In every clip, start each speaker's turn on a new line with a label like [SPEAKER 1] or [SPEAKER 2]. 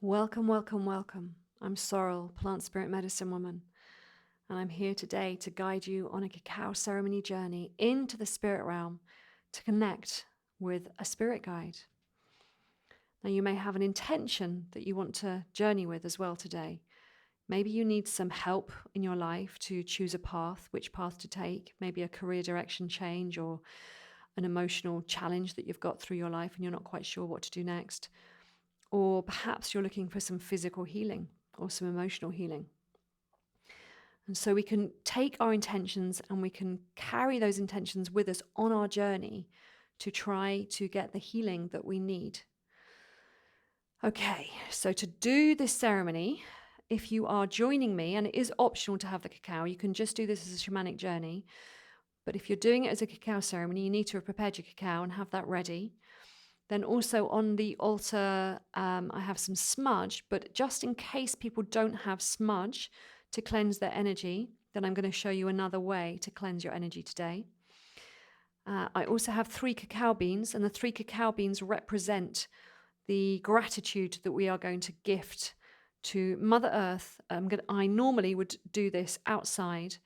[SPEAKER 1] Welcome, welcome, welcome. I'm Sorrell, plant spirit medicine woman, and I'm here today to guide you on a cacao ceremony journey into the spirit realm to connect with a spirit guide. Now, you may have an intention that you want to journey with as well today. Maybe you need some help in your life to choose a path, which path to take, maybe a career direction change or an emotional challenge that you've got through your life and you're not quite sure what to do next. Or perhaps you're looking for some physical healing or some emotional healing. And so we can take our intentions and we can carry those intentions with us on our journey to try to get the healing that we need. Okay, so to do this ceremony, if you are joining me, and it is optional to have the cacao, you can just do this as a shamanic journey. But if you're doing it as a cacao ceremony, you need to have prepared your cacao and have that ready. Then also on the altar, I have some smudge, but just in case people don't have smudge to cleanse their energy, then I'm going to show you another way to cleanse your energy today. I also have 3 cacao beans, and the 3 cacao beans represent the gratitude that we are going to gift to Mother Earth. I normally would do this outside.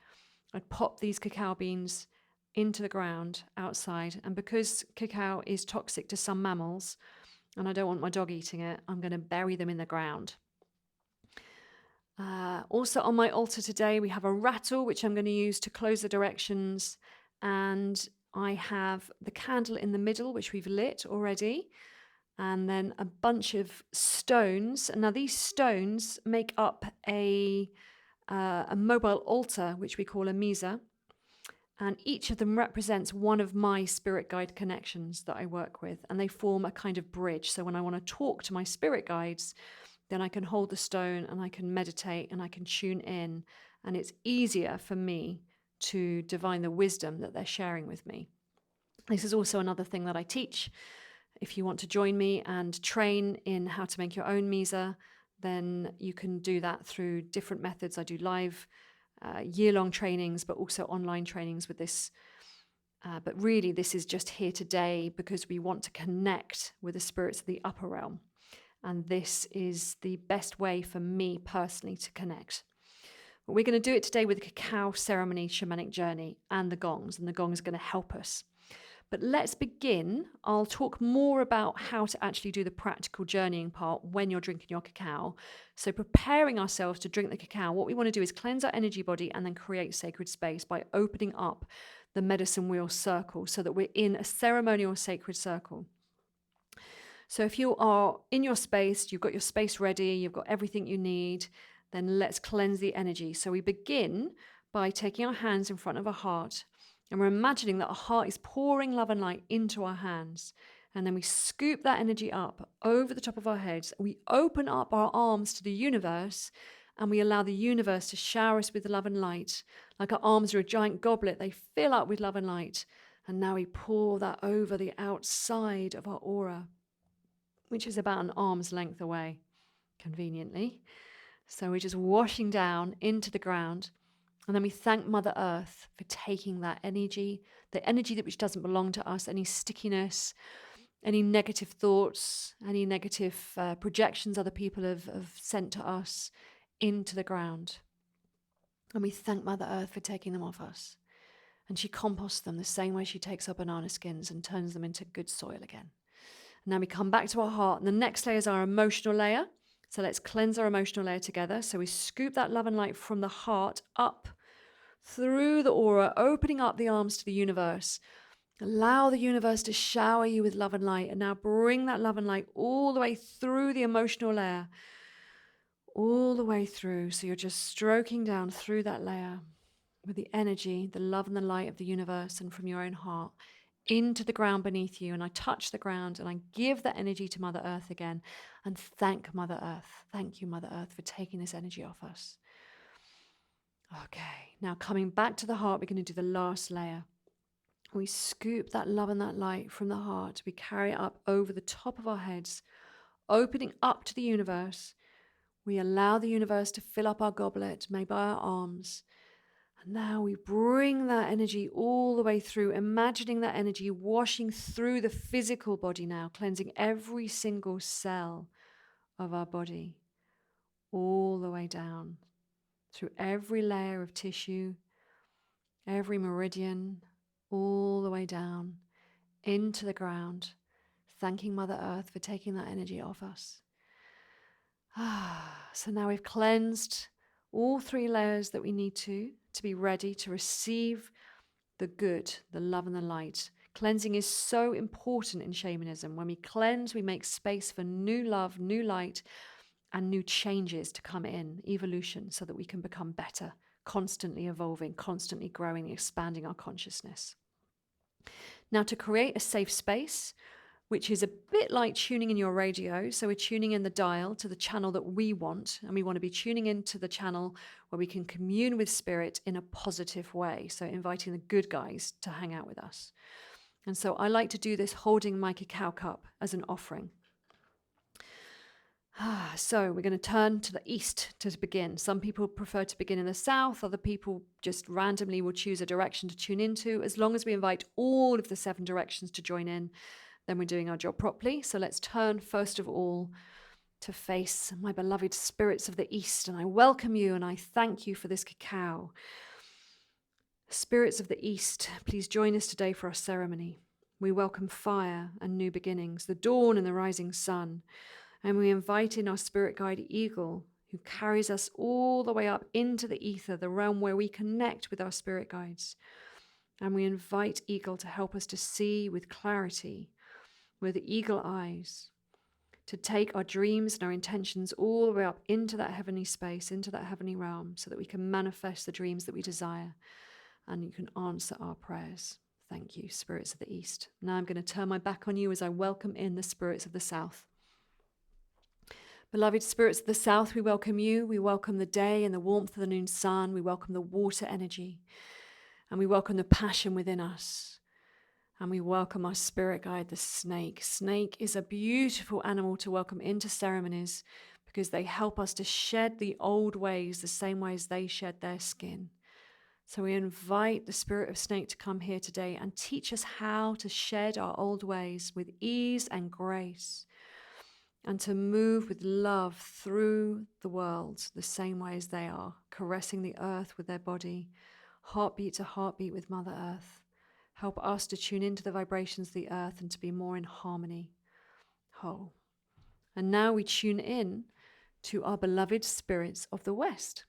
[SPEAKER 1] I'd pop these cacao beans into the ground outside, and because cacao is toxic to some mammals and I don't want my dog eating it, I'm going to bury them in the ground. Also on my altar today we have a rattle which I'm going to use to close the directions, and I have the candle in the middle which we've lit already, and then a bunch of stones. Now these stones make up a mobile altar which we call a mesa. And each of them represents one of my spirit guide connections that I work with, and they form a kind of bridge. So when I want to talk to my spirit guides, then I can hold the stone and I can meditate and I can tune in, and it's easier for me to divine the wisdom that they're sharing with me. This is also another thing that I teach. If you want to join me and train in how to make your own mesa, then you can do that through different methods. I do live year-long trainings, but also online trainings with this. But really, this is just here today because we want to connect with the spirits of the upper realm. And this is the best way for me personally to connect. But we're going to do it today with the cacao ceremony shamanic journey and the gongs. And the gong is going to help us. But let's begin. I'll talk more about how to actually do the practical journeying part when you're drinking your cacao. So preparing ourselves to drink the cacao, what we want to do is cleanse our energy body and then create sacred space by opening up the medicine wheel circle so that we're in a ceremonial sacred circle. So if you are in your space, you've got your space ready, you've got everything you need, then let's cleanse the energy. So we begin by taking our hands in front of our heart, and we're imagining that our heart is pouring love and light into our hands. And then we scoop that energy up over the top of our heads. We open up our arms to the universe, and we allow the universe to shower us with love and light. Like our arms are a giant goblet, they fill up with love and light. And now we pour that over the outside of our aura, which is about an arm's length away, conveniently. So we're just washing down into the ground. And then we thank Mother Earth for taking that energy, the energy that which doesn't belong to us, any stickiness, any negative thoughts, any negative projections other people have sent to us, into the ground. And we thank Mother Earth for taking them off us. And she composts them the same way she takes our banana skins and turns them into good soil again. And now we come back to our heart. And the next layer is our emotional layer. So let's cleanse our emotional layer together. So we scoop that love and light from the heart up through the aura, opening up the arms to the universe. Allow the universe to shower you with love and light. And now bring that love and light all the way through the emotional layer. All the way through. So you're just stroking down through that layer with the energy, the love and the light of the universe and from your own heart into the ground beneath you. And I touch the ground and I give that energy to Mother Earth again and thank Mother Earth. Thank you, Mother Earth, for taking this energy off us. Okay, now coming back to the heart, we're going to do the last layer. We scoop that love and that light from the heart. We carry it up over the top of our heads, opening up to the universe. We allow the universe to fill up our goblet, made by our arms. And now we bring that energy all the way through, imagining that energy washing through the physical body now, cleansing every single cell of our body, all the way down, through every layer of tissue, every meridian, all the way down, into the ground, thanking Mother Earth for taking that energy off us. So now we've cleansed all 3 layers that we need to be ready to receive the good, the love and the light. Cleansing is so important in shamanism. When we cleanse, we make space for new love, new light, and new changes to come in, evolution, so that we can become better, constantly evolving, constantly growing, expanding our consciousness. Now, to create a safe space, which is a bit like tuning in your radio. So we're tuning in the dial to the channel that we want, and we want to be tuning into the channel where we can commune with spirit in a positive way. So inviting the good guys to hang out with us. And so I like to do this holding my cacao cup as an offering. So we're going to turn to the east to begin. Some people prefer to begin in the south. Other people just randomly will choose a direction to tune into. As long as we invite all of the 7 directions to join in, then we're doing our job properly. So let's turn first of all to face my beloved spirits of the east. And I welcome you and I thank you for this cacao. Spirits of the east, please join us today for our ceremony. We welcome fire and new beginnings, the dawn and the rising sun. And we invite in our spirit guide Eagle, who carries us all the way up into the ether, the realm where we connect with our spirit guides. And we invite Eagle to help us to see with clarity, with eagle eyes, to take our dreams and our intentions all the way up into that heavenly space, into that heavenly realm, so that we can manifest the dreams that we desire and you can answer our prayers. Thank you, spirits of the east. Now I'm going to turn my back on you as I welcome in the spirits of the south. Beloved spirits of the south, we welcome you. We welcome the day and the warmth of the noon sun. We welcome the water energy. And we welcome the passion within us. And we welcome our spirit guide, the snake. Snake is a beautiful animal to welcome into ceremonies because they help us to shed the old ways the same way as they shed their skin. So we invite the spirit of snake to come here today and teach us how to shed our old ways with ease and grace, and to move with love through the world the same way as they are, caressing the earth with their body, heartbeat to heartbeat with Mother Earth. Help us to tune into the vibrations of the earth and to be more in harmony, whole. And now we tune in to our beloved spirits of the West.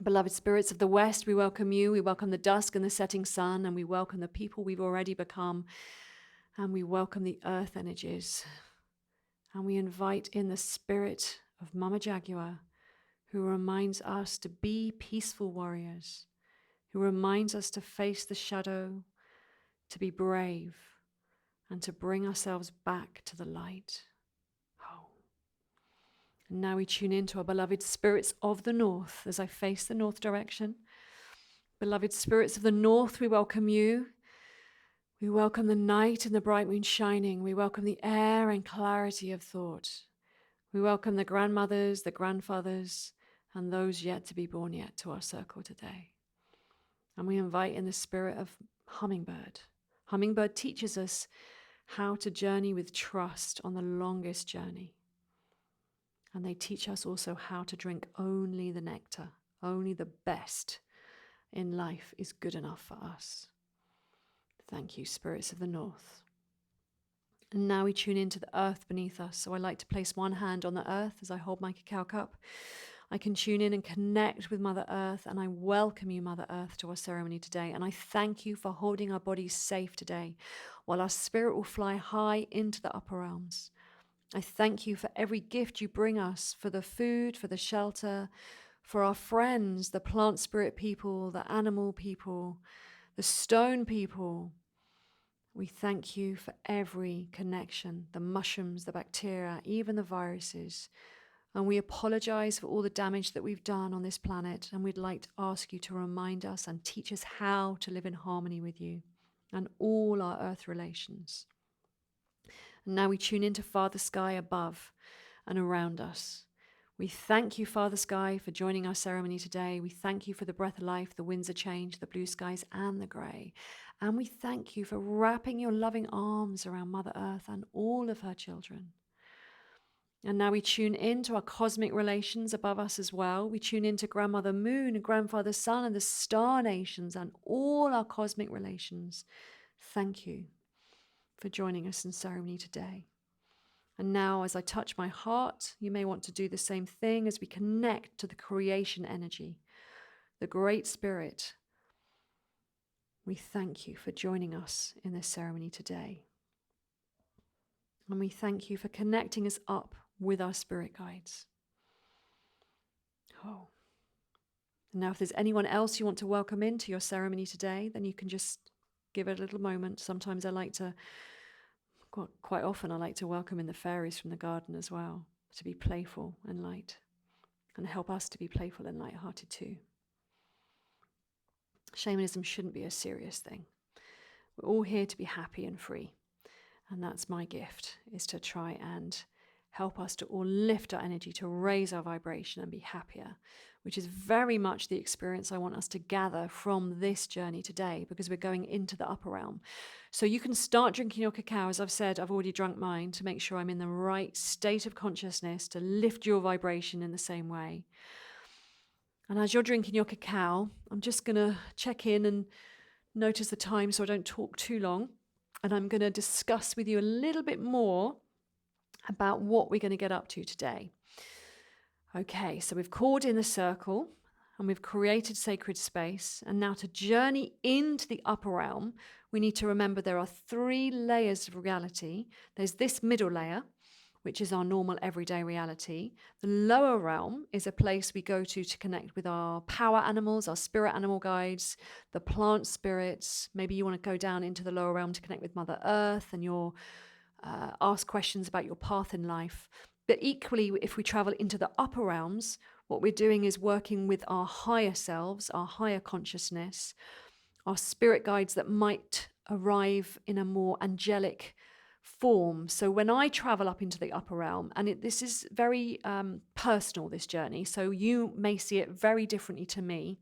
[SPEAKER 1] Beloved spirits of the West, we welcome you. We welcome the dusk and the setting sun, and we welcome the people we've already become, and we welcome the earth energies. And we invite in the spirit of Mama Jaguar, who reminds us to be peaceful warriors, who reminds us to face the shadow, to be brave, and to bring ourselves back to the light. Oh. And now we tune into our beloved spirits of the north as I face the north direction. Beloved spirits of the north, we welcome you. We welcome the night and the bright moon shining. We welcome the air and clarity of thought. We welcome the grandmothers, the grandfathers, and those yet to be born yet to our circle today. And we invite in the spirit of hummingbird. Hummingbird teaches us how to journey with trust on the longest journey. And they teach us also how to drink only the nectar, only the best in life is good enough for us. Thank you, spirits of the north. And now we tune into the earth beneath us. So I like to place one hand on the earth as I hold my cacao cup. I can tune in and connect with Mother Earth, and I welcome you, Mother Earth, to our ceremony today. And I thank you for holding our bodies safe today, while our spirit will fly high into the upper realms. I thank you for every gift you bring us, for the food, for the shelter, for our friends, the plant spirit people, the animal people, the stone people. We thank you for every connection, the mushrooms, the bacteria, even the viruses. And we apologize for all the damage that we've done on this planet. And we'd like to ask you to remind us and teach us how to live in harmony with you and all our earth relations. And now we tune into Father Sky above and around us. We thank you, Father Sky, for joining our ceremony today. We thank you for the breath of life, the winds of change, the blue skies and the grey. And we thank you for wrapping your loving arms around Mother Earth and all of her children. And now we tune into our cosmic relations above us as well. We tune into Grandmother Moon and Grandfather Sun and the star nations and all our cosmic relations. Thank you for joining us in ceremony today. And now, as I touch my heart, you may want to do the same thing as we connect to the creation energy, the Great Spirit. We thank you for joining us in this ceremony today. And we thank you for connecting us up with our spirit guides. Oh. And now if there's anyone else you want to welcome into your ceremony today, then you can just give it a little moment. Sometimes quite often I like to welcome in the fairies from the garden as well, to be playful and light, and help us to be playful and light-hearted too. Shamanism shouldn't be a serious thing. We're all here to be happy and free. And that's my gift, is to try and help us to all lift our energy, to raise our vibration and be happier, which is very much the experience I want us to gather from this journey today, because we're going into the upper realm. So you can start drinking your cacao. As I've said, I've already drunk mine to make sure I'm in the right state of consciousness to lift your vibration in the same way. And as you're drinking your cacao, I'm just going to check in and notice the time so I don't talk too long. And I'm going to discuss with you a little bit more about what we're going to get up to today. Okay, so we've called in the circle and we've created sacred space. And now to journey into the upper realm, we need to remember there are 3 layers of reality. There's this middle layer, which is our normal everyday reality. The lower realm is a place we go to connect with our power animals, our spirit animal guides, the plant spirits. Maybe you want to go down into the lower realm to connect with Mother Earth and ask questions about your path in life. But equally, if we travel into the upper realms, what we're doing is working with our higher selves, our higher consciousness, our spirit guides that might arrive in a more angelic form. So when I travel up into the upper realm, and this is very personal, this journey, so you may see it very differently to me.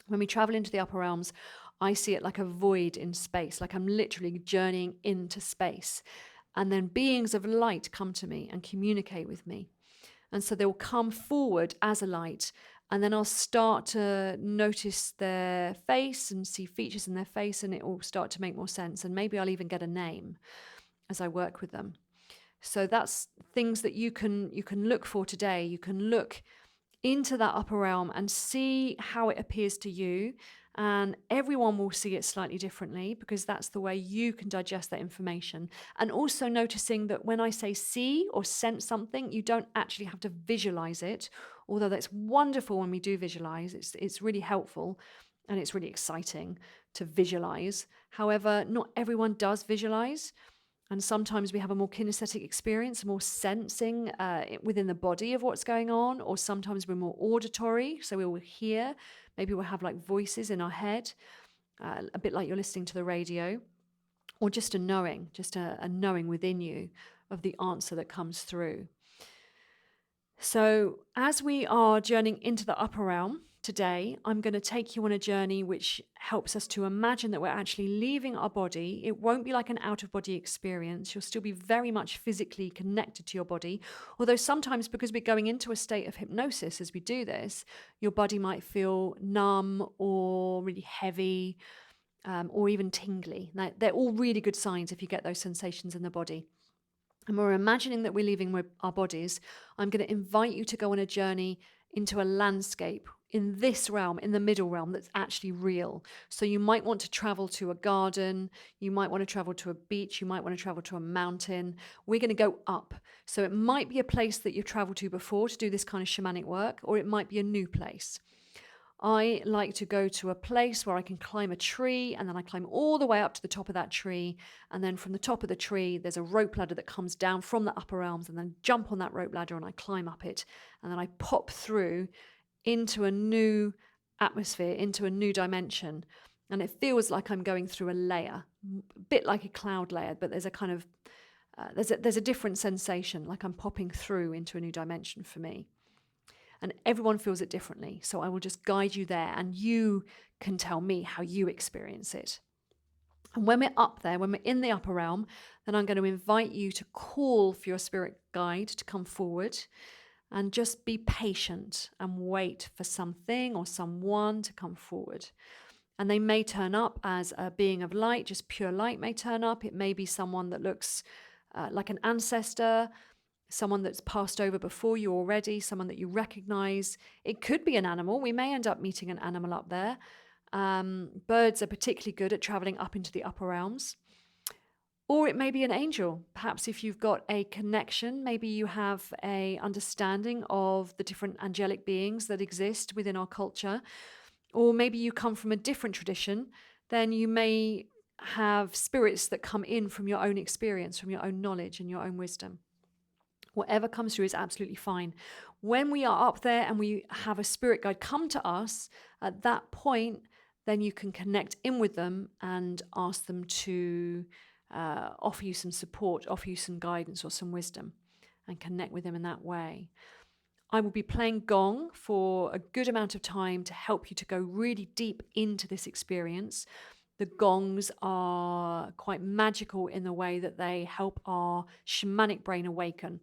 [SPEAKER 1] When we travel into the upper realms, I see it like a void in space, like I'm literally journeying into space. And then beings of light come to me and communicate with me. And so they'll come forward as a light, and then I'll start to notice their face and see features in their face, and it will start to make more sense. And maybe I'll even get a name as I work with them. So that's things that you can look for today. You can look into that upper realm and see how it appears to you. And everyone will see it slightly differently, because that's the way you can digest that information. And also noticing that when I say see or sense something, you don't actually have to visualize it, although that's wonderful when we do visualize. It's really helpful and it's really exciting to visualize. However, not everyone does visualize. And sometimes we have a more kinesthetic experience, more sensing within the body of what's going on, or sometimes we're more auditory, so we will hear. Maybe we'll have like voices in our head, a bit like you're listening to the radio, or just a knowing, a knowing within you of the answer that comes through. So as we are journeying into the upper realm today, I'm going to take you on a journey which helps us to imagine that we're actually leaving our body. It won't be like an out-of-body experience. You'll still be very much physically connected to your body. Although sometimes, because we're going into a state of hypnosis as we do this, your body might feel numb or really heavy, or even tingly. Now, they're all really good signs if you get those sensations in the body. And we're imagining that we're leaving our bodies. I'm going to invite you to go on a journey into a landscape in this realm, in the middle realm, that's actually real. So you might want to travel to a garden, you might want to travel to a beach, you might want to travel to a mountain. We're going to go up. So it might be a place that you've traveled to before to do this kind of shamanic work, or it might be a new place. I like to go to a place where I can climb a tree, and then I climb all the way up to the top of that tree. And then from the top of the tree, there's a rope ladder that comes down from the upper realms, and then jump on that rope ladder and I climb up it. And then I pop through into a new atmosphere, into a new dimension. And it feels like I'm going through a layer, a bit like a cloud layer, but there's a kind of, there's a different sensation, like I'm popping through into a new dimension for me. And everyone feels it differently. So I will just guide you there, and you can tell me how you experience it. And when we're up there, when we're in the upper realm, then I'm going to invite you to call for your spirit guide to come forward, and just be patient and wait for something or someone to come forward. And they may turn up as a being of light, just pure light may turn up. It may be someone that looks like an ancestor, someone that's passed over before you already, someone that you recognize. It could be an animal. We may end up meeting an animal up there. Birds are particularly good at traveling up into the upper realms. Or it may be an angel. Perhaps if you've got a connection, maybe you have a understanding of the different angelic beings that exist within our culture. Or maybe you come from a different tradition, then you may have spirits that come in from your own experience, from your own knowledge and your own wisdom. Whatever comes through is absolutely fine. When we are up there and we have a spirit guide come to us, at that point, then you can connect in with them and ask them to offer you some support, offer you some guidance or some wisdom, and connect with them in that way. I will be playing Gong for a good amount of time to help you to go really deep into this experience. The gongs are quite magical in the way that they help our shamanic brain awaken.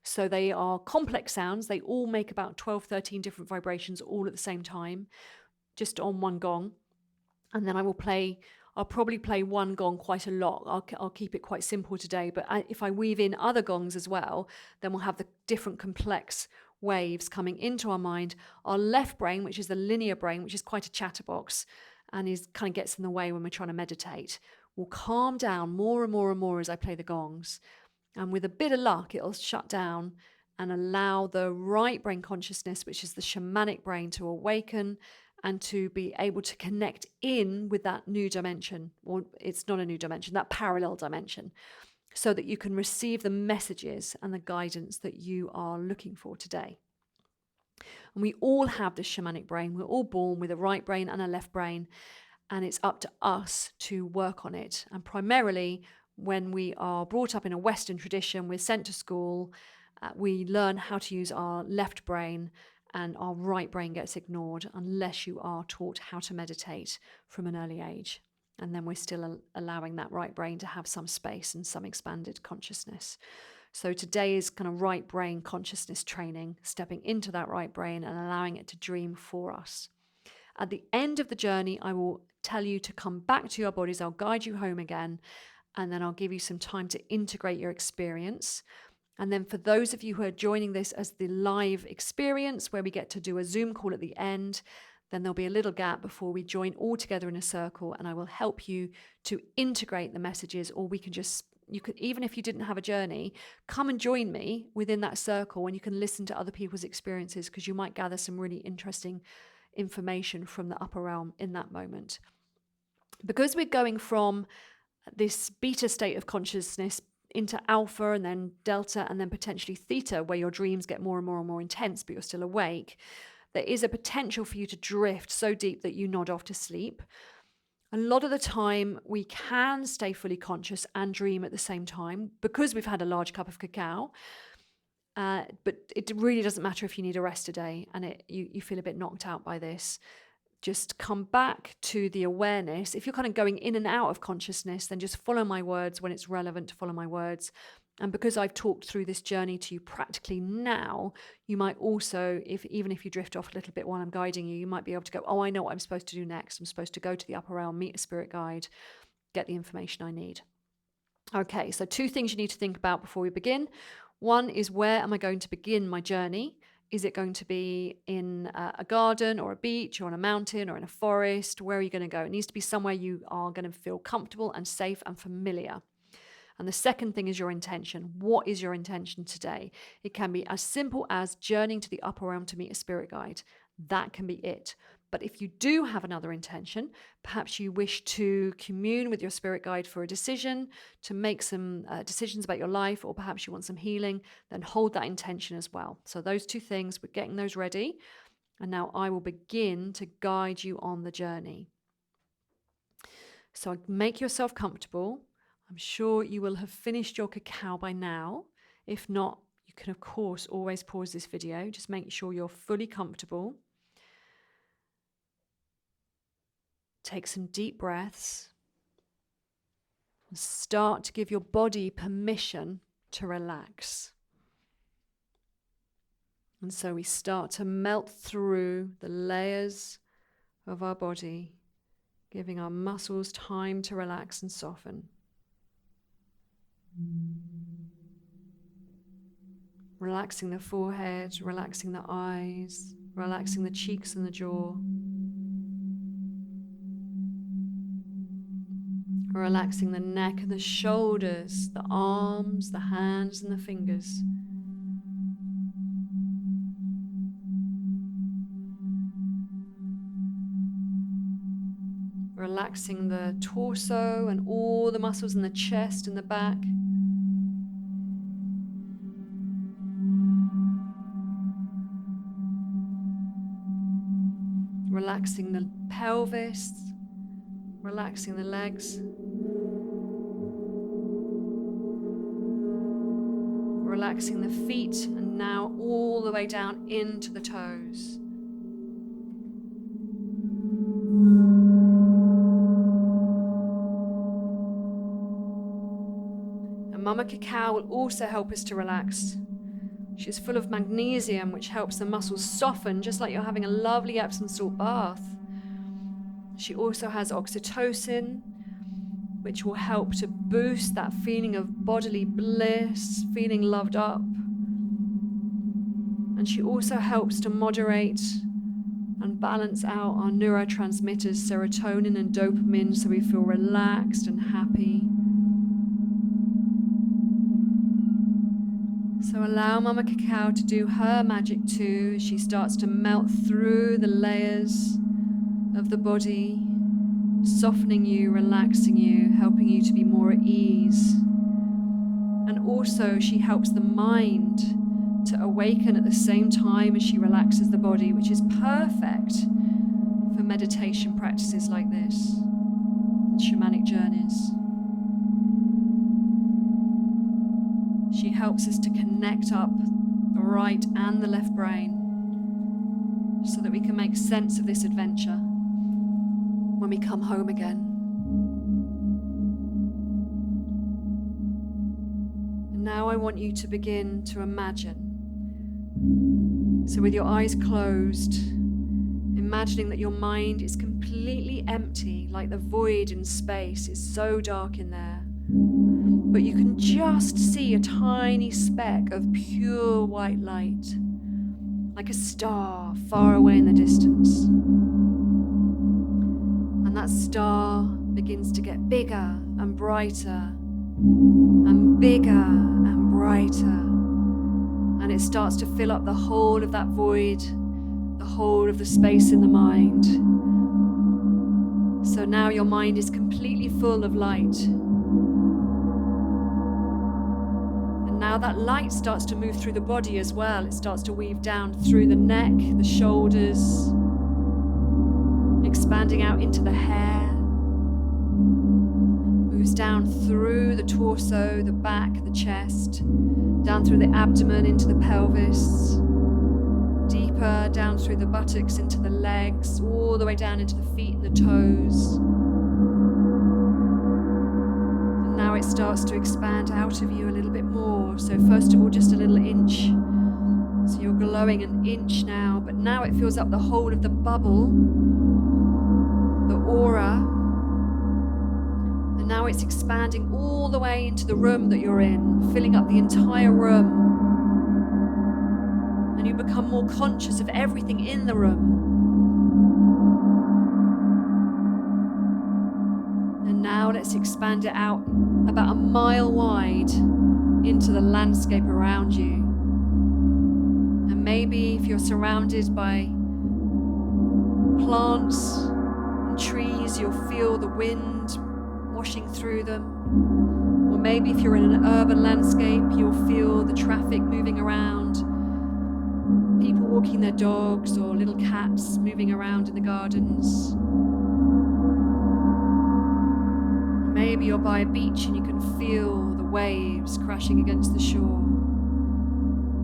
[SPEAKER 1] So they are complex sounds. They all make about 12, 13 different vibrations all at the same time, just on one gong. And then I'll probably play one gong quite a lot. I'll keep it quite simple today, but if I weave in other gongs as well, then we'll have the different complex waves coming into our mind. Our left brain, which is the linear brain, which is quite a chatterbox and kind of gets in the way when we're trying to meditate, will calm down more and more and more as I play the gongs. And with a bit of luck, it'll shut down and allow the right brain consciousness, which is the shamanic brain, to awaken and to be able to connect in with that new dimension, or it's not a new dimension, that parallel dimension, so that you can receive the messages and the guidance that you are looking for today. And we all have this shamanic brain. We're all born with a right brain and a left brain, and it's up to us to work on it. And primarily, when we are brought up in a Western tradition, we're sent to school, we learn how to use our left brain, and our right brain gets ignored unless you are taught how to meditate from an early age. And then we're still allowing that right brain to have some space and some expanded consciousness. So today is kind of right brain consciousness training, stepping into that right brain and allowing it to dream for us. At the end of the journey, I will tell you to come back to your bodies. I'll guide you home again, and then I'll give you some time to integrate your experience. And then for those of you who are joining this as the live experience, where we get to do a Zoom call at the end, then there'll be a little gap before we join all together in a circle, and I will help you to integrate the messages. Or you could, even if you didn't have a journey, come and join me within that circle, and you can listen to other people's experiences, because you might gather some really interesting information from the upper realm in that moment. Because we're going from this beta state of consciousness into alpha and then delta and then potentially theta, where your dreams get more and more and more intense, but you're still awake, there is a potential for you to drift so deep that you nod off to sleep. A lot of the time, we can stay fully conscious and dream at the same time because we've had a large cup of cacao. But it really doesn't matter if you need a rest today and you feel a bit knocked out by this. Just come back to the awareness. If you're kind of going in and out of consciousness, then just follow my words when it's relevant to follow my words. And because I've talked through this journey to you practically now, you might also, even if you drift off a little bit while I'm guiding you, you might be able to go, oh, I know what I'm supposed to do next. I'm supposed to go to the upper realm, meet a spirit guide, get the information I need. Okay, so 2 things you need to think about before we begin. One is, where am I going to begin my journey? Is it going to be in a garden or a beach or on a mountain or in a forest? Where are you going to go? It needs to be somewhere you are going to feel comfortable and safe and familiar. And the second thing is your intention. What is your intention today? It can be as simple as journeying to the upper realm to meet a spirit guide. That can be it. But if you do have another intention, perhaps you wish to commune with your spirit guide for a decision, to make some decisions about your life, or perhaps you want some healing, then hold that intention as well. So those 2 things, we're getting those ready. And now I will begin to guide you on the journey. So make yourself comfortable. I'm sure you will have finished your cacao by now. If not, you can, of course, always pause this video. Just make sure you're fully comfortable. Take some deep breaths. Start to give your body permission to relax. And so we start to melt through the layers of our body, giving our muscles time to relax and soften. Relaxing the forehead, relaxing the eyes, relaxing the cheeks and the jaw. Relaxing the neck and the shoulders, the arms, the hands and the fingers. Relaxing the torso and all the muscles in the chest and the back. Relaxing the pelvis, relaxing the legs. Relaxing the feet, and now all the way down into the toes. And Mama Cacao will also help us to relax. She's full of magnesium, which helps the muscles soften, just like you're having a lovely Epsom salt bath. She also has oxytocin, which will help to boost that feeling of bodily bliss, feeling loved up. And she also helps to moderate and balance out our neurotransmitters, serotonin and dopamine, so we feel relaxed and happy. So allow Mama Cacao to do her magic too, as she starts to melt through the layers of the body, softening you, relaxing you, helping you to be more at ease. And also she helps the mind to awaken at the same time as she relaxes the body, which is perfect for meditation practices like this and shamanic journeys. She helps us to connect up the right and the left brain so that we can make sense of this adventure when we come home again. And now I want you to begin to imagine. So with your eyes closed, imagining that your mind is completely empty, like the void in space is so dark in there. But you can just see a tiny speck of pure white light, like a star far away in the distance. And that star begins to get bigger and brighter, and bigger and brighter. And it starts to fill up the whole of that void, the whole of the space in the mind. So now your mind is completely full of light. And now that light starts to move through the body as well. It starts to weave down through the neck, the shoulders, expanding out into the hair. Moves down through the torso, the back, the chest, down through the abdomen into the pelvis, deeper down through the buttocks into the legs, all the way down into the feet and the toes. And now it starts to expand out of you a little bit more. So first of all, just a little inch. So you're glowing an inch now, but now it fills up the whole of the bubble, the aura. And now it's expanding all the way into the room that you're in, filling up the entire room. And you become more conscious of everything in the room. And now let's expand it out about a mile wide into the landscape around you. And maybe if you're surrounded by plants and trees, you'll feel the wind washing through them. Or maybe if you're in an urban landscape, you'll feel the traffic moving around, people walking their dogs or little cats moving around in the gardens. Maybe you're by a beach and you can feel the waves crashing against the shore.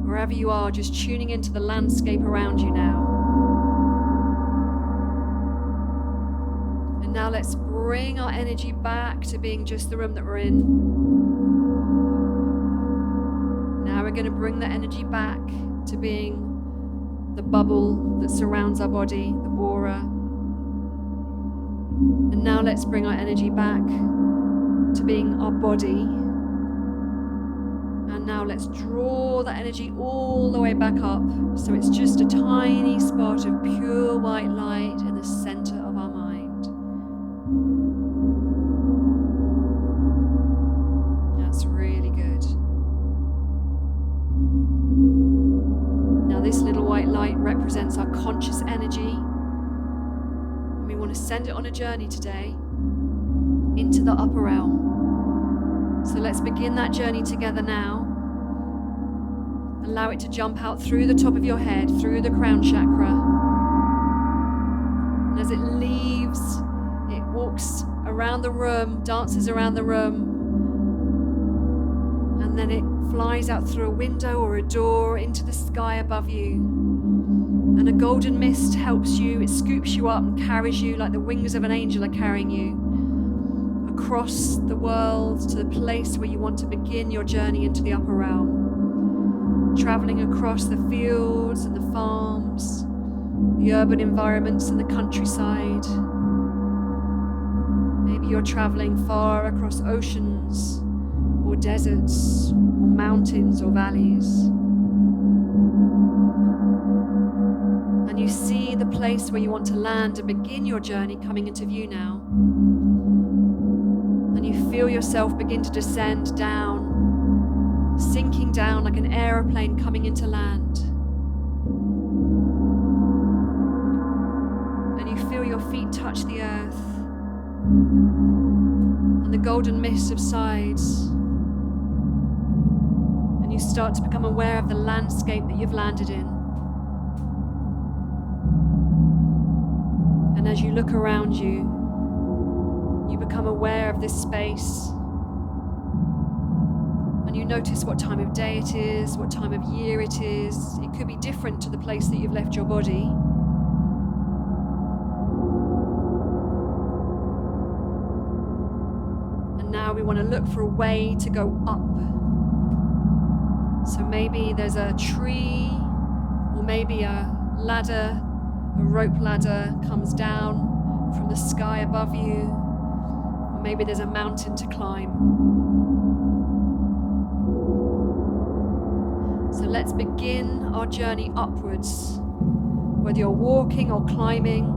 [SPEAKER 1] Wherever you are, just tuning into the landscape around you now. And now let's bring our energy back to being just the room that we're in. Now we're going to bring the energy back to being the bubble that surrounds our body, the aura. And now let's bring our energy back to being our body. And now let's draw that energy all the way back up. So it's just a tiny spot of pure white light in the center of our mind. That's really good. Now this little white light represents our conscious energy. And we want to send it on a journey today into the upper realm. So let's begin that journey together now. Allow it to jump out through the top of your head, through the crown chakra. And as it leaves, it walks around the room, dances around the room. And then it flies out through a window or a door into the sky above you. And a golden mist helps you, it scoops you up and carries you like the wings of an angel are carrying you across the world to the place where you want to begin your journey into the upper realm. Traveling across the fields and the farms, the urban environments and the countryside. Maybe you're traveling far across oceans or deserts or mountains or valleys. And you see the place where you want to land and begin your journey coming into view now. And you feel yourself begin to descend down, sinking down like an aeroplane coming into land. And you feel your feet touch the earth. And the golden mist subsides. And you start to become aware of the landscape that you've landed in. And as you look around you, you become aware of this space. And you notice what time of day it is, what time of year it is. It could be different to the place that you've left your body. And now we want to look for a way to go up. So maybe there's a tree, or maybe a ladder, a rope ladder comes down from the sky above you. Or maybe there's a mountain to climb. So let's begin our journey upwards. Whether you're walking or climbing,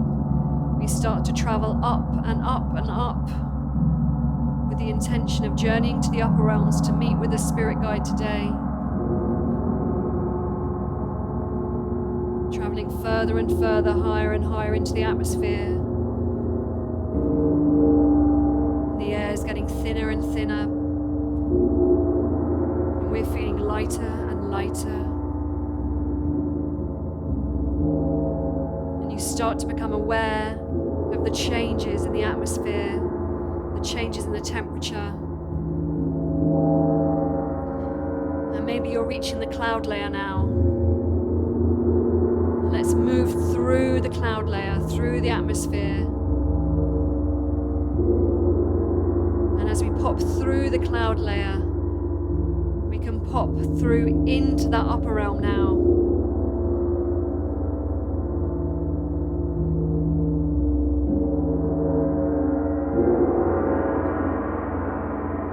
[SPEAKER 1] we start to travel up and up and up with the intention of journeying to the upper realms to meet with the spirit guide today. Traveling further and further, higher and higher into the atmosphere. The air is getting thinner and thinner. And we're feeling lighter and lighter. And you start to become aware of the changes in the atmosphere, the changes in the temperature. And maybe you're reaching the cloud layer now. Let's move through the cloud layer, through the atmosphere. And as we pop through the cloud layer, we can pop through into that upper realm now.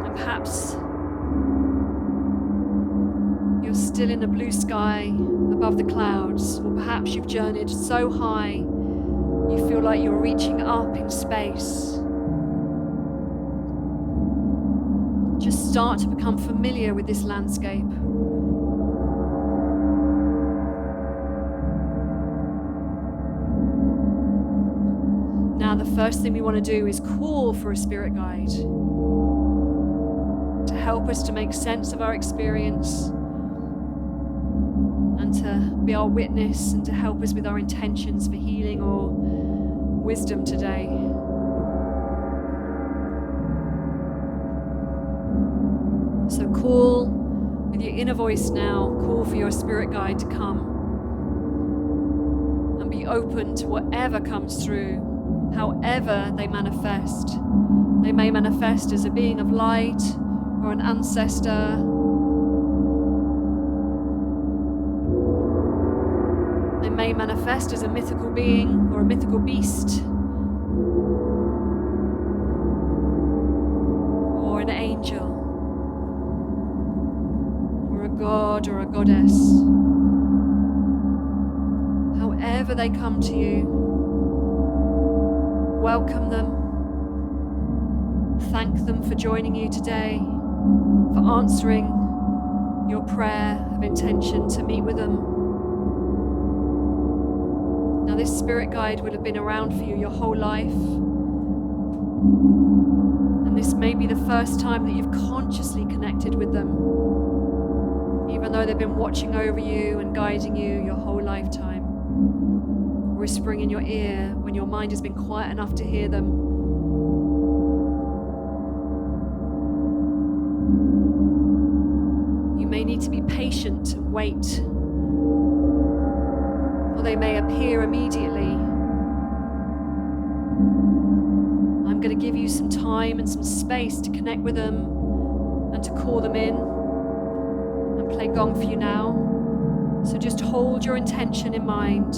[SPEAKER 1] And perhaps you're still in the blue sky above the clouds, or perhaps you've journeyed so high you feel like you're reaching up in space. Just start to become familiar with this landscape. Now the first thing we want to do is call for a spirit guide to help us to make sense of our experience, to be our witness and to help us with our intentions for healing or wisdom today. So call with your inner voice now, call for your spirit guide to come and be open to whatever comes through, however they manifest. They may manifest as a being of light or an ancestor. They may manifest as a mythical being or a mythical beast or an angel or a god or a goddess. However they come to you, welcome them. Thank them for joining you today, for answering your prayer of intention to meet with them. Now, this spirit guide will have been around for you your whole life. And this may be the first time that you've consciously connected with them, even though they've been watching over you and guiding you your whole lifetime, whispering in your ear when your mind has been quiet enough to hear them. You may need to be patient and wait, or they may appear immediately. I'm going to give you some time and some space to connect with them and to call them in and play Gong for you now. So just hold your intention in mind.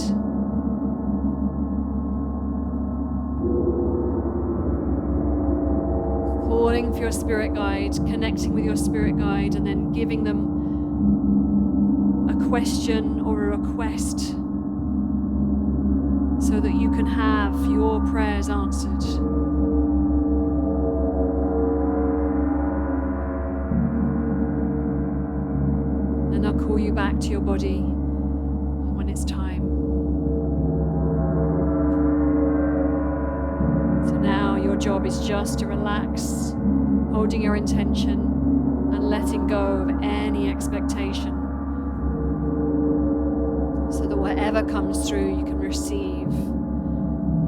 [SPEAKER 1] Calling for your spirit guide, connecting with your spirit guide, and then giving them a question or a request so that you can have your prayers answered. And I'll call you back to your body when it's time. So now your job is just to relax, holding your intention and letting go of any expectation, so that whatever comes through you can receive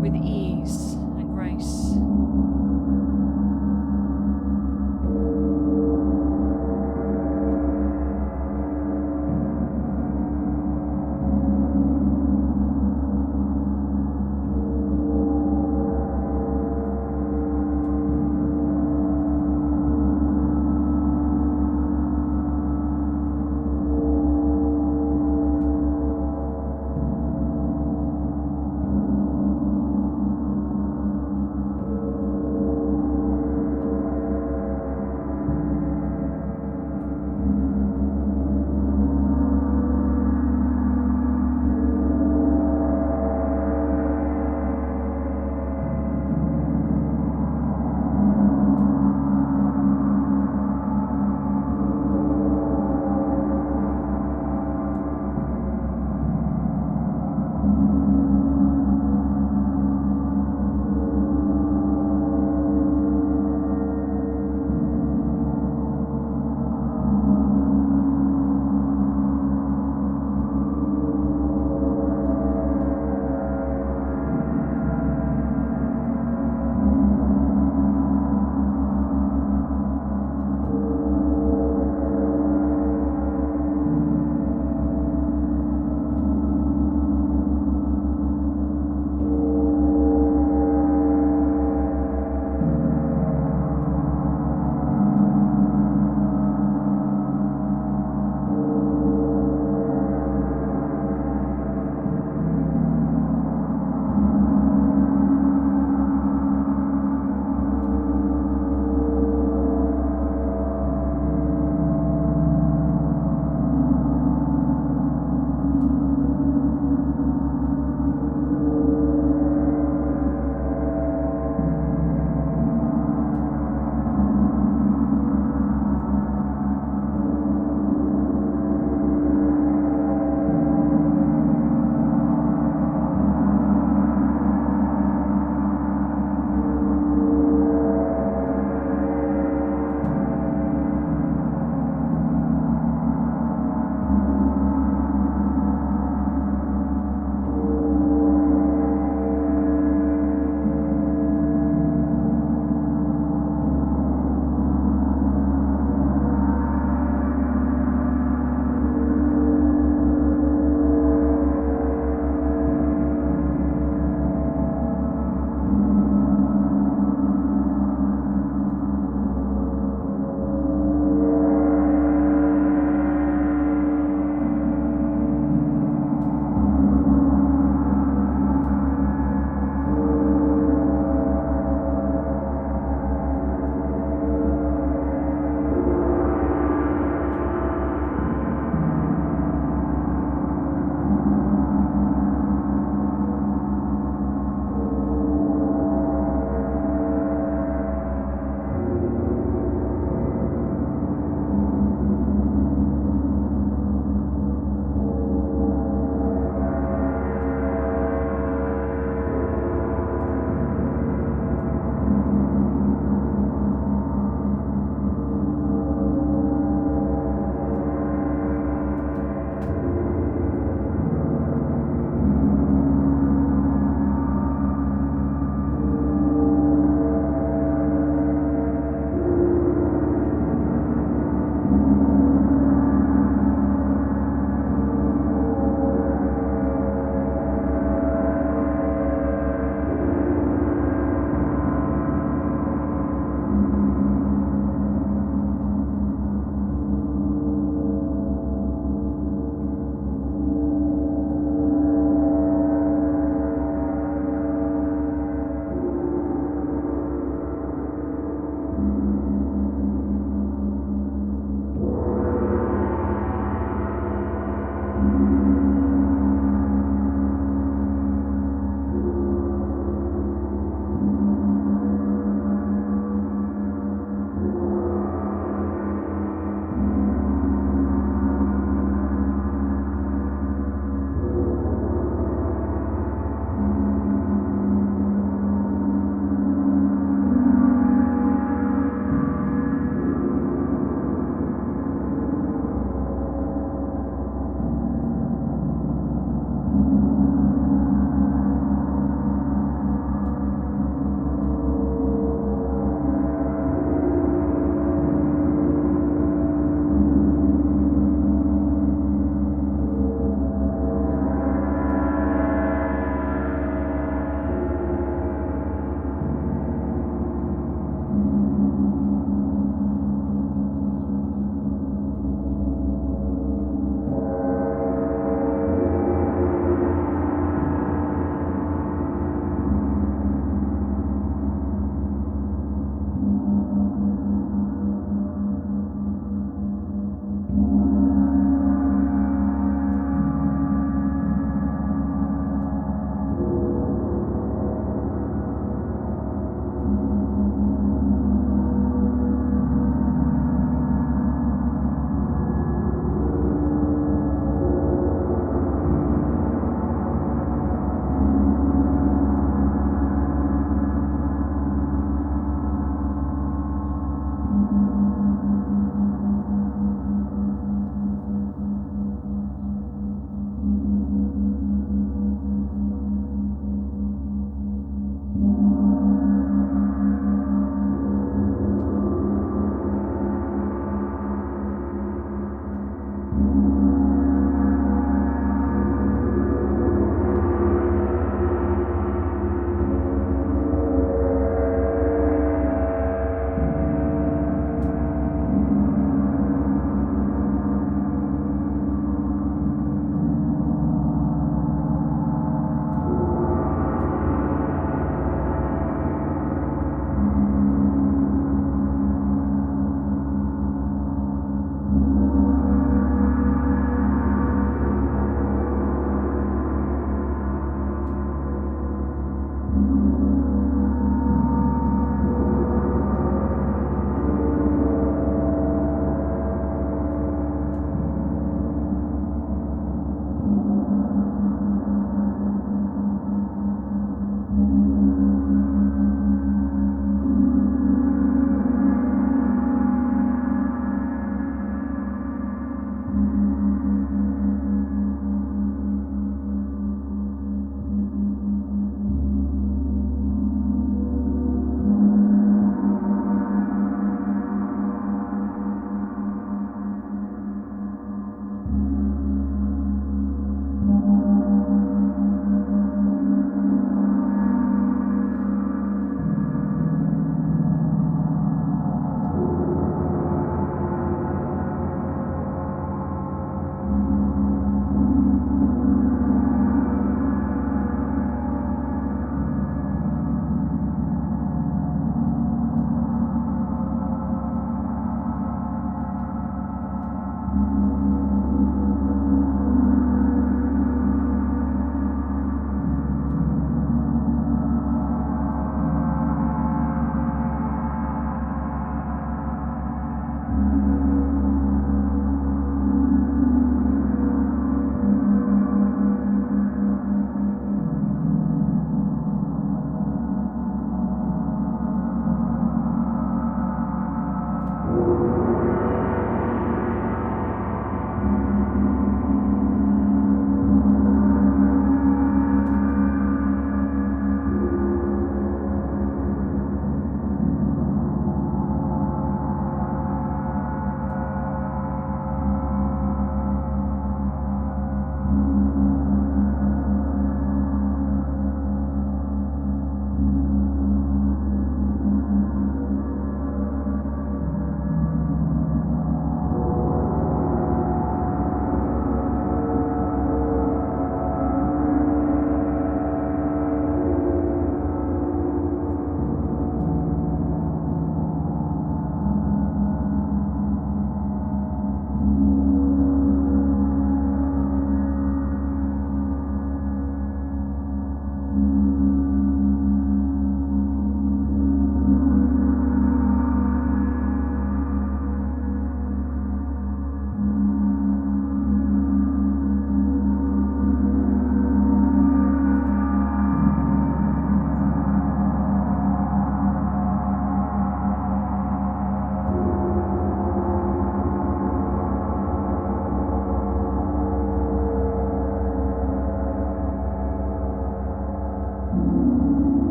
[SPEAKER 1] with ease and grace.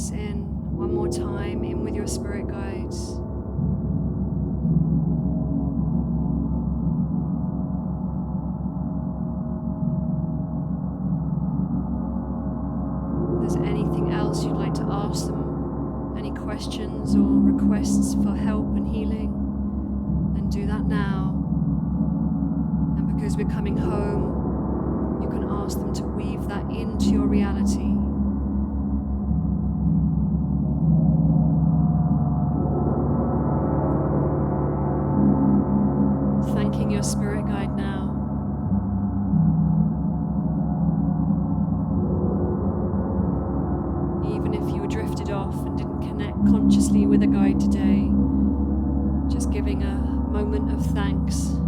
[SPEAKER 1] this in one more time, in with your spirit guides. If there's anything else you'd like to ask them, any questions or requests for help and healing, then do that now. And because we're coming home, you can ask them to weave that into your reality. Thanking your spirit guide now. Even if you were drifted off and didn't connect consciously with a guide today, just giving a moment of thanks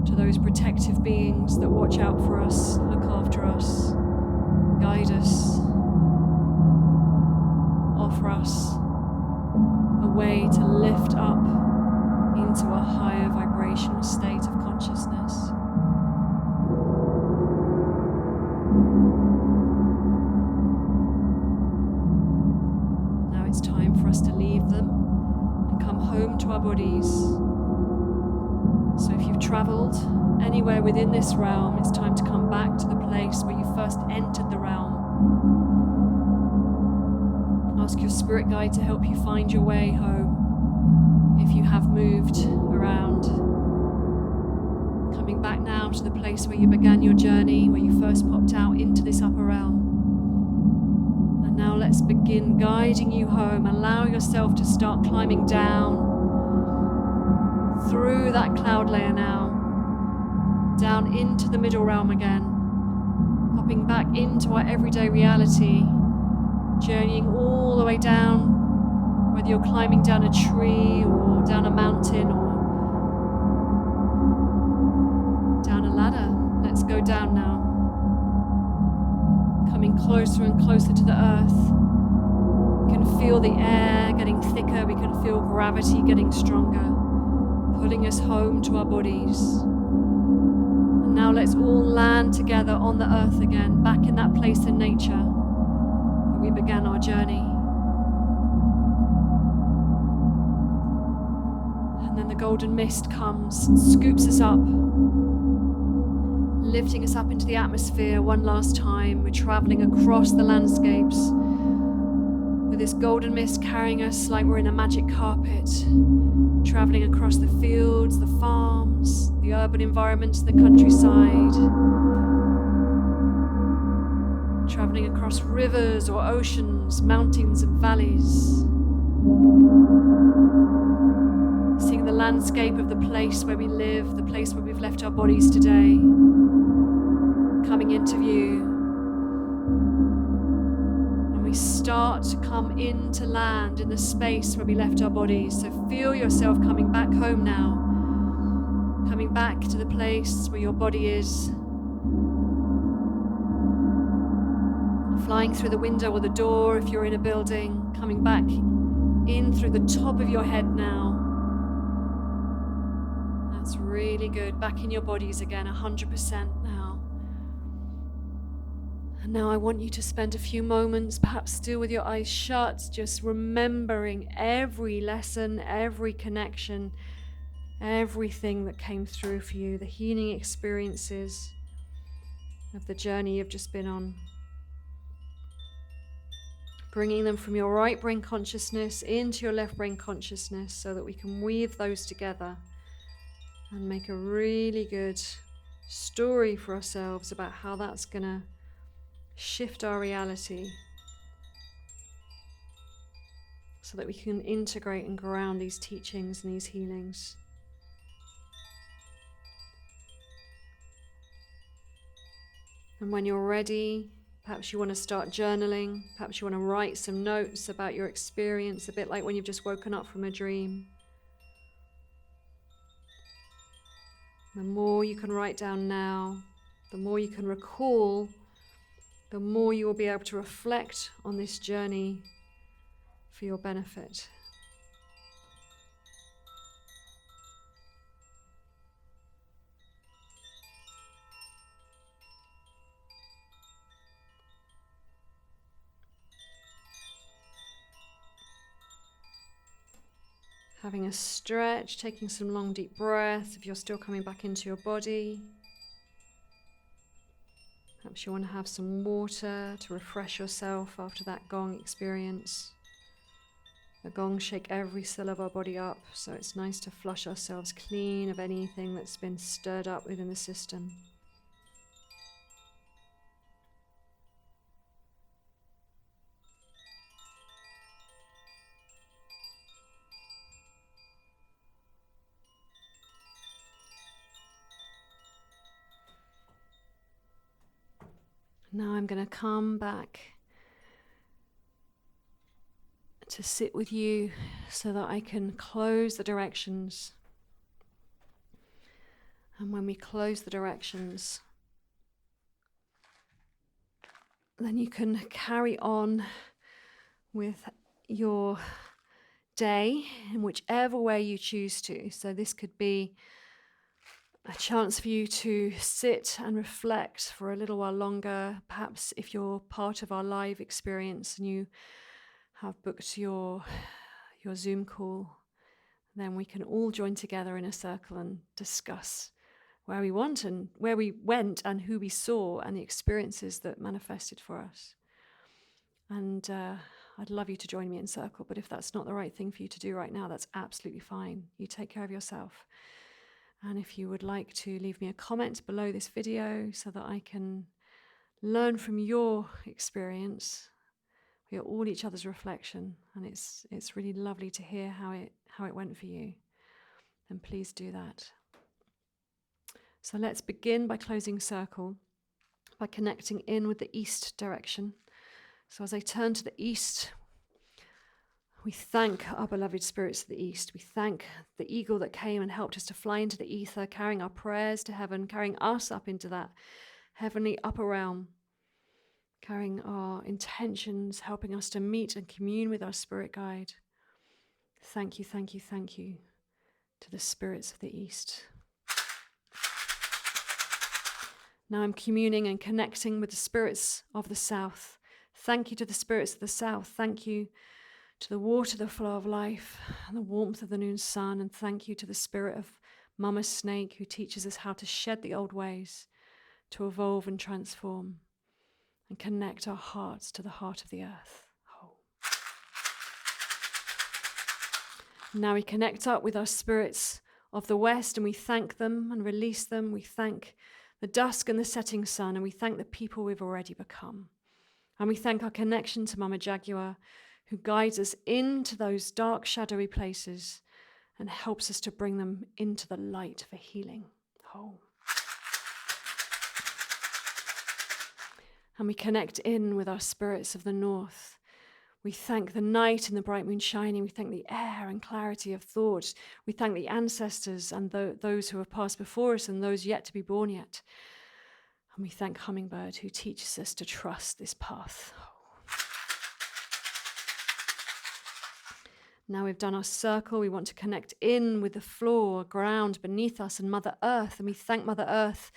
[SPEAKER 1] to those protective beings that watch out for us, look after us, guide us, offer us a way to lift up into a higher vibrational state of consciousness. Now it's time for us to leave them and come home to our bodies. So if you've traveled anywhere within this realm, it's time to come back to the place where you first entered the realm. Ask your spirit guide to help you find your way home if you have moved around. Coming back now to the place where you began your journey, where you first popped out into this upper realm. And now let's begin guiding you home. Allow yourself to start climbing down through that cloud layer now, down into the middle realm again, popping back into our everyday reality, journeying all the way down, whether you're climbing down a tree or down a mountain or down a ladder. Let's go down now, coming closer and closer to the earth. We can feel the air getting thicker, we can feel gravity getting stronger, pulling us home to our bodies. And now let's all land together on the earth again, back in that place in nature that we began our journey. And then the golden mist comes and scoops us up, lifting us up into the atmosphere one last time. We're traveling across the landscapes with this golden mist carrying us like we're in a magic carpet, traveling across the fields, the farms, the urban environments, the countryside, traveling across rivers or oceans, mountains and valleys, seeing the landscape of the place where we live, the place where we've left our bodies today, coming into view. And we start to come into land in the space where we left our bodies. So feel yourself coming back home now, coming back to the place where your body is, flying through the window or the door if you're in a building, coming back in through the top of your head now. That's really good. Back in your bodies again, 100% now. And now I want you to spend a few moments, perhaps still with your eyes shut, just remembering every lesson, every connection, everything that came through for you, the healing experiences of the journey you've just been on. Bringing them from your right brain consciousness into your left brain consciousness so that we can weave those together and make a really good story for ourselves about how that's going to shift our reality so that we can integrate and ground these teachings and these healings. And when you're ready, perhaps you want to start journaling, perhaps you want to write some notes about your experience, a bit like when you've just woken up from a dream. The more you can write down now, the more you can recall, the more you will be able to reflect on this journey for your benefit. Having a stretch, taking some long deep breaths if you're still coming back into your body. Perhaps you want to have some water to refresh yourself after that gong experience. The gongs shake every cell of our body up, so it's nice to flush ourselves clean of anything that's been stirred up within the system. Now I'm going to come back to sit with you so that I can close the directions. And when we close the directions, then you can carry on with your day in whichever way you choose to. So this could be a chance for you to sit and reflect for a little while longer. Perhaps if you're part of our live experience and you have booked your Zoom call, then we can all join together in a circle and discuss where we went and who we saw and the experiences that manifested for us. And I'd love you to join me in circle, but if that's not the right thing for you to do right now, that's absolutely fine. You take care of yourself. And if you would like to leave me a comment below this video so that I can learn from your experience. We are all each other's reflection, and it's really lovely to hear how it went for you. Then please do that. So let's begin by closing circle, by connecting in with the east direction. So as I turn to the east, we thank our beloved spirits of the east. We thank the eagle that came and helped us to fly into the ether, carrying our prayers to heaven, carrying us up into that heavenly upper realm, carrying our intentions, helping us to meet and commune with our spirit guide. Thank you, thank you, thank you to the spirits of the east. Now I'm communing and connecting with the spirits of the south. Thank you to the spirits of the south. Thank you to the water, the flow of life, and the warmth of the noon sun. And thank you to the spirit of Mama Snake, who teaches us how to shed the old ways, to evolve and transform, and connect our hearts to the heart of the earth. Now we connect up with our spirits of the west, and we thank them and release them. We thank the dusk and the setting sun, and we thank the people we've already become. And we thank our connection to Mama Jaguar, who guides us into those dark, shadowy places and helps us to bring them into the light for healing. And we connect in with our spirits of the north. We thank the night and the bright moon shining. We thank the air and clarity of thought. We thank the ancestors and those who have passed before us and those yet to be born yet. And we thank Hummingbird, who teaches us to trust this path. Now we've done our circle, we want to connect in with the floor, ground beneath us and Mother Earth. And we thank Mother Earth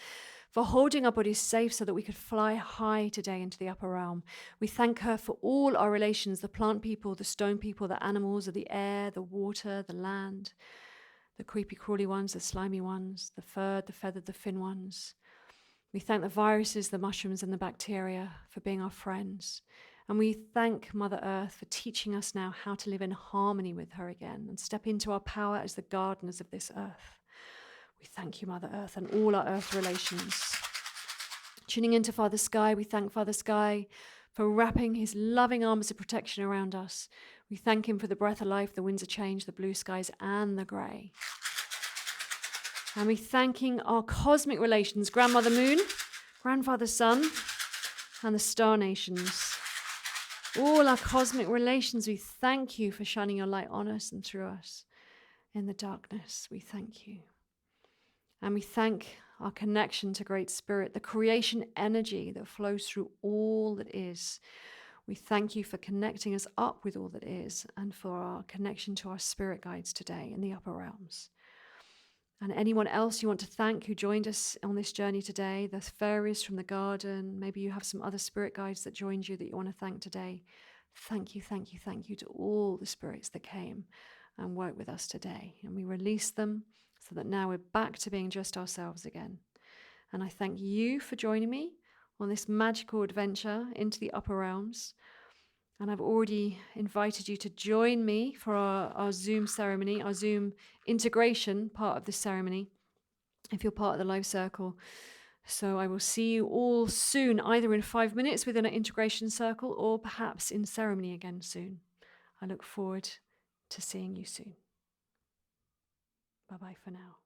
[SPEAKER 1] for holding our bodies safe so that we could fly high today into the upper realm. We thank her for all our relations, the plant people, the stone people, the animals, the air, the water, the land, the creepy crawly ones, the slimy ones, the furred, the feathered, the fin ones. We thank the viruses, the mushrooms and the bacteria for being our friends. And we thank Mother Earth for teaching us now how to live in harmony with her again and step into our power as the gardeners of this earth. We thank you, Mother Earth, and all our earth relations. Tuning into Father Sky, we thank Father Sky for wrapping his loving arms of protection around us. We thank him for the breath of life, the winds of change, the blue skies, and the grey. And we thanking our cosmic relations, Grandmother Moon, Grandfather Sun, and the star nations. All our cosmic relations, we thank you for shining your light on us and through us in the darkness. We thank you. And we thank our connection to Great Spirit, the creation energy that flows through all that is. We thank you for connecting us up with all that is and for our connection to our spirit guides today in the upper realms. And anyone else you want to thank who joined us on this journey today, the fairies from the garden, maybe you have some other spirit guides that joined you that you want to thank today. Thank you, thank you, thank you to all the spirits that came and work with us today. And we release them so that now we're back to being just ourselves again. And I thank you for joining me on this magical adventure into the upper realms. And I've already invited you to join me for our Zoom ceremony, our Zoom integration part of the ceremony, if you're part of the live circle. So I will see you all soon, either in 5 minutes within an integration circle or perhaps in ceremony again soon. I look forward to seeing you soon. Bye-bye for now.